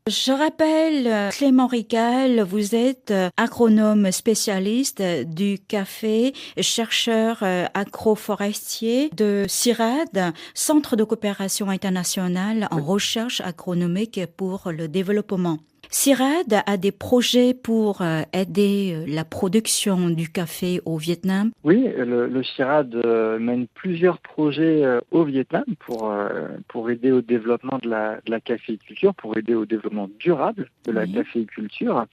Je rappelle, Clément Rical, vous êtes agronome spécialiste du café, chercheur agroforestier de CIRAD, Centre de coopération internationale en Oui, recherche agronomique pour le développement. CIRAD a des projets pour aider la production du café au Vietnam. oui, le CIRAD mène plusieurs projets au Vietnam pour aider au développement de la caféiculture, pour aider au développement durable de la Oui, caféiculture.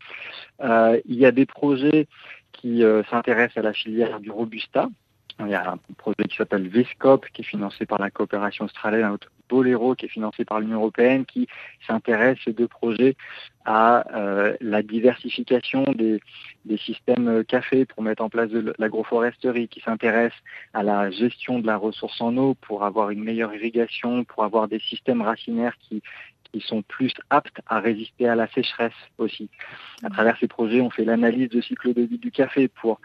Il y a des projets qui s'intéressent à la filière du Robusta. Il y a un projet qui s'appelle VSCOP, qui est financé par la coopération australienne, un autre Bolero, qui est financé par l'Union européenne, qui s'intéresse, ces deux projets, à la diversification des systèmes café pour mettre en place de l'agroforesterie, qui s'intéresse à la gestion de la ressource en eau pour avoir une meilleure irrigation, pour avoir des systèmes racinaires qui sont plus aptes à résister à la sécheresse aussi. À oui. travers ces projets, on fait l'analyse de cycle de vie du café pour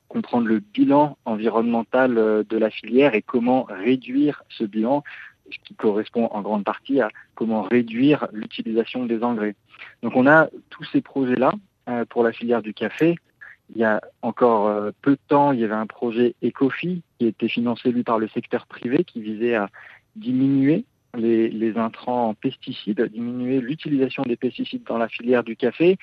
comprendre le bilan environnemental de la filière et comment réduire ce bilan, ce qui correspond en grande partie à comment réduire l'utilisation des engrais. Donc on a tous ces projets-là pour la filière du café. Il y a encore peu de temps, il y avait un projet Ecofi qui était financé lui par le secteur privé qui visait à diminuer les intrants en pesticides, diminuer l'utilisation des pesticides dans la filière du café.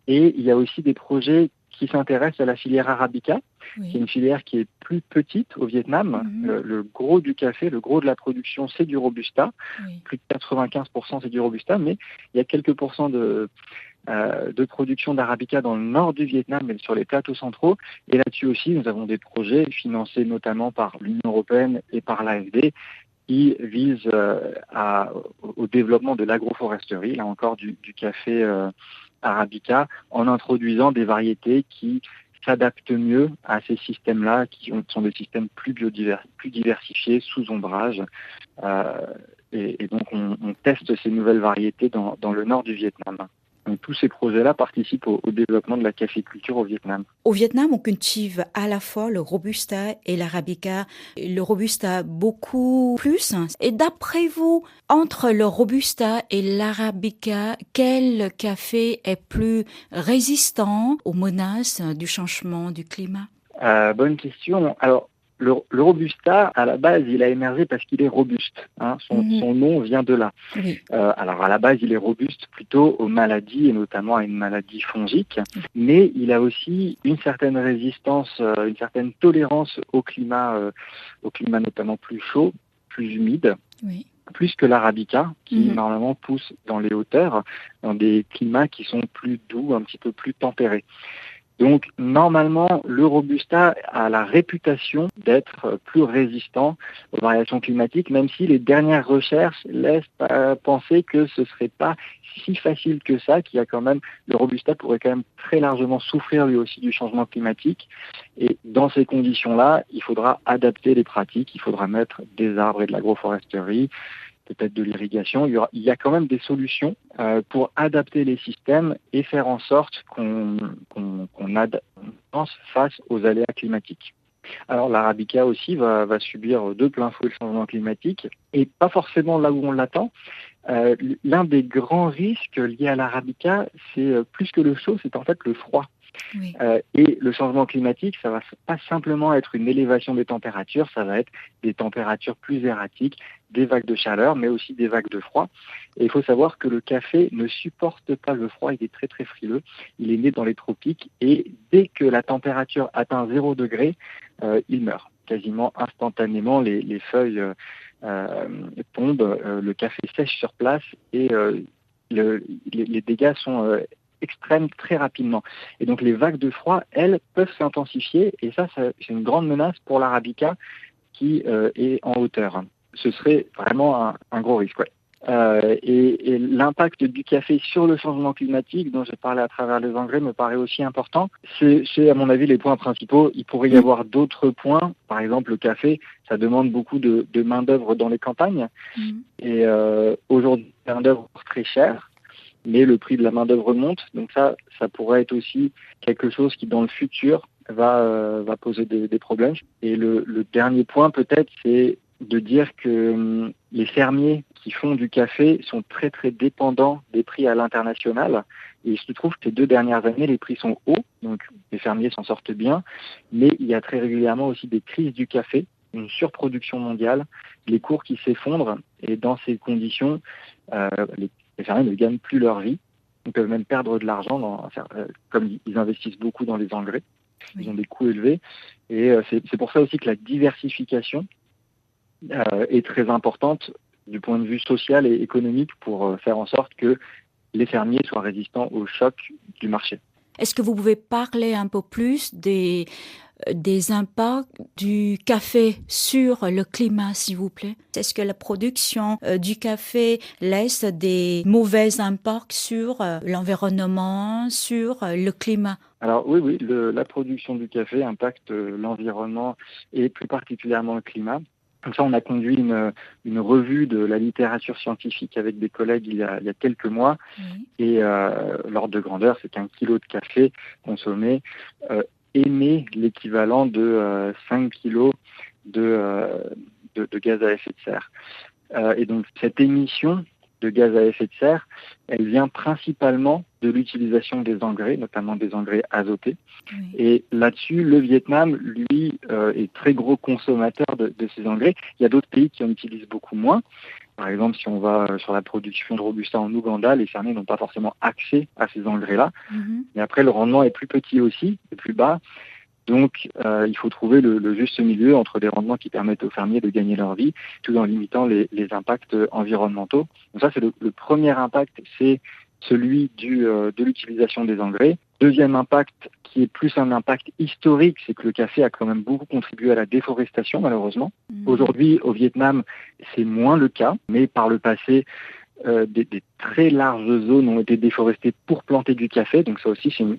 Et il y a aussi des projets qui s'intéressent à la filière arabica, qui est Oui. une filière qui est plus petite au Vietnam. Mhm. Le gros du café, le gros de la production, c'est du robusta. Oui. Plus de 95% c'est du robusta, mais il y a quelques pourcents de production d'arabica dans le nord du Vietnam et sur les plateaux centraux. Et là-dessus aussi, nous avons des projets financés notamment par l'Union européenne et par l'AFD qui visent au développement de l'agroforesterie, là encore du café arabica, en introduisant des variétés qui s'adaptent mieux à ces systèmes-là, qui sont des systèmes plus diversifiés, sous ombrage. Euh, et donc on teste ces nouvelles variétés dans le nord du Vietnam. Donc tous ces projets-là participent au développement de la caféiculture au Vietnam. Au Vietnam, on cultive à la fois le Robusta et l'Arabica. Le Robusta beaucoup plus. Et d'après vous, entre le Robusta et l'Arabica, quel café est plus résistant aux menaces du changement du climat? Bonne question. Alors, le Robusta, à la base, il a émergé parce qu'il est robuste. Hein. Mhm. Son nom vient de là. Oui. Alors, à la base, il est robuste plutôt aux maladies, et notamment à une maladie fongique. Mais il a aussi une certaine résistance, une certaine tolérance au climat notamment plus chaud, plus humide, Oui. plus que l'Arabica, qui Mhm. normalement pousse dans les hauteurs, dans des climats qui sont plus doux, un petit peu plus tempérés. Donc, normalement, le Robusta a la réputation d'être plus résistant aux variations climatiques, même si les dernières recherches laissent penser que ce ne serait pas si facile que ça, le Robusta pourrait quand même très largement souffrir lui aussi du changement climatique. Et dans ces conditions-là, il faudra adapter les pratiques, il faudra mettre des arbres et de l'agroforesterie, peut-être de l'irrigation. Il y a quand même des solutions pour adapter les systèmes et faire en sorte qu'on avance face aux aléas climatiques. Alors l'Arabica aussi va subir de plein fouet le changement climatique et pas forcément là où on l'attend. L'un des grands risques liés à l'Arabica, c'est plus que le chaud, c'est en fait le froid. Oui. Et le changement climatique, ça va pas simplement être une élévation des températures, ça va être des températures plus erratiques, des vagues de chaleur, mais aussi des vagues de froid. Et il faut savoir que le café ne supporte pas le froid, il est très très frileux. Il est né dans les tropiques et dès que la température atteint 0 degré, il meurt. Quasiment instantanément, les feuilles tombent, le café sèche sur place et les dégâts sont extrêmes très rapidement. Et donc les vagues de froid, elles, peuvent s'intensifier et ça c'est une grande menace pour l'Arabica qui est en hauteur. Ce serait vraiment un gros risque. Ouais. Et l'impact du café sur le changement climatique, dont j'ai parlé à travers les engrais, me paraît aussi important. C'est à mon avis les points principaux. Il pourrait y Mhm. avoir d'autres points. Par exemple, le café, ça demande beaucoup de main-d'œuvre dans les campagnes. Mhm. Et aujourd'hui, la main-d'œuvre très chère, mais le prix de la main-d'œuvre monte. Donc ça pourrait être aussi quelque chose qui, dans le futur, va poser des problèmes. Et le dernier point, peut-être, c'est de dire que les fermiers qui font du café sont très très dépendants des prix à l'international. Et il se trouve que ces 2 dernières années, les prix sont hauts, donc les fermiers s'en sortent bien, mais il y a très régulièrement aussi des crises du café, une surproduction mondiale, les cours qui s'effondrent, et dans ces conditions, les fermiers ne gagnent plus leur vie. Ils peuvent même perdre de l'argent, comme ils investissent beaucoup dans les engrais. Ils ont des coûts élevés. Et c'est pour ça aussi que la diversification est très importante du point de vue social et économique pour faire en sorte que les fermiers soient résistants aux chocs du marché. Est-ce que vous pouvez parler un peu plus des impacts du café sur le climat, s'il vous plaît? Est-ce que la production du café laisse des mauvais impacts sur l'environnement, sur le climat? Alors oui, la production du café impacte l'environnement et plus particulièrement le climat. Comme ça, on a conduit une revue de la littérature scientifique avec des collègues il y a quelques mois. Oui. Et l'ordre de grandeur, c'est qu'un kilo de café consommé émet l'équivalent de 5 kilos de gaz à effet de serre. Et donc, cette émission de gaz à effet de serre, elle vient principalement de l'utilisation des engrais, notamment des engrais azotés. Oui. Et là-dessus, le Vietnam, lui, est très gros consommateur de ces engrais. Il y a d'autres pays qui en utilisent beaucoup moins. Par exemple, si on va sur la production de Robusta en Ouganda, les fermiers n'ont pas forcément accès à ces engrais-là. Mm-hmm. Mais après, le rendement est plus petit aussi, est plus bas. Donc, il faut trouver le juste milieu entre des rendements qui permettent aux fermiers de gagner leur vie, tout en limitant les impacts environnementaux. Donc ça, c'est le premier impact, c'est celui de l'utilisation des engrais. Deuxième impact, qui est plus un impact historique, c'est que le café a quand même beaucoup contribué à la déforestation, malheureusement. Aujourd'hui, au Vietnam, c'est moins le cas, mais par le passé, des très larges zones ont été déforestées pour planter du café. Donc ça aussi, c'est une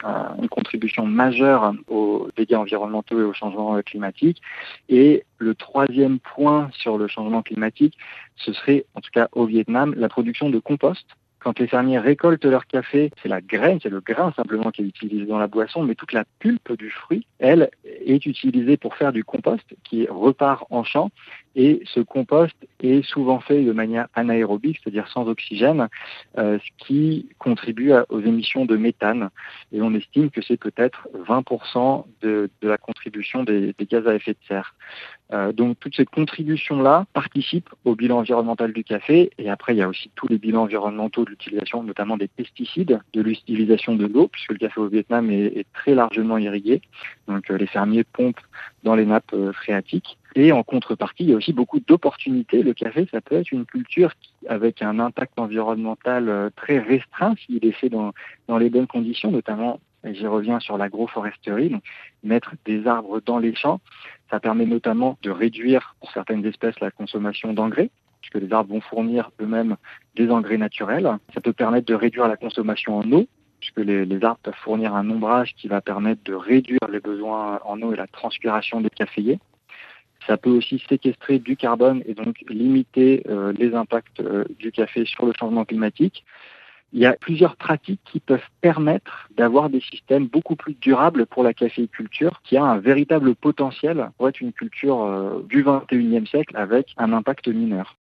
contribution majeure aux dégâts environnementaux et au changement climatique. Et le troisième point sur le changement climatique, ce serait, en tout cas au Vietnam, la production de compost. Quand les fermiers récoltent leur café, c'est la graine, c'est le grain simplement qui est utilisé dans la boisson, mais toute la pulpe du fruit, elle, est utilisée pour faire du compost qui repart en champ. Et ce compost est souvent fait de manière anaérobique, c'est-à-dire sans oxygène, ce qui contribue aux émissions de méthane. Et on estime que c'est peut-être 20% de la contribution des gaz à effet de serre. Donc toutes ces contributions-là participent au bilan environnemental du café. Et après, il y a aussi tous les bilans environnementaux de l'utilisation, notamment des pesticides, de l'utilisation de l'eau, puisque le café au Vietnam est très largement irrigué. Donc les fermiers pompent dans les nappes phréatiques. Et en contrepartie, il y a aussi beaucoup d'opportunités. Le café, ça peut être une culture avec un impact environnemental très restreint s'il est fait dans les bonnes conditions, notamment, et j'y reviens sur l'agroforesterie, donc mettre des arbres dans les champs. Ça permet notamment de réduire, pour certaines espèces, la consommation d'engrais, puisque les arbres vont fournir eux-mêmes des engrais naturels. Ça peut permettre de réduire la consommation en eau, puisque les arbres peuvent fournir un ombrage qui va permettre de réduire les besoins en eau et la transpiration des caféiers. Ça peut aussi séquestrer du carbone et donc limiter les impacts du café sur le changement climatique. Il y a plusieurs pratiques qui peuvent permettre d'avoir des systèmes beaucoup plus durables pour la caféiculture, qui a un véritable potentiel pour être une culture du XXIe siècle avec un impact mineur.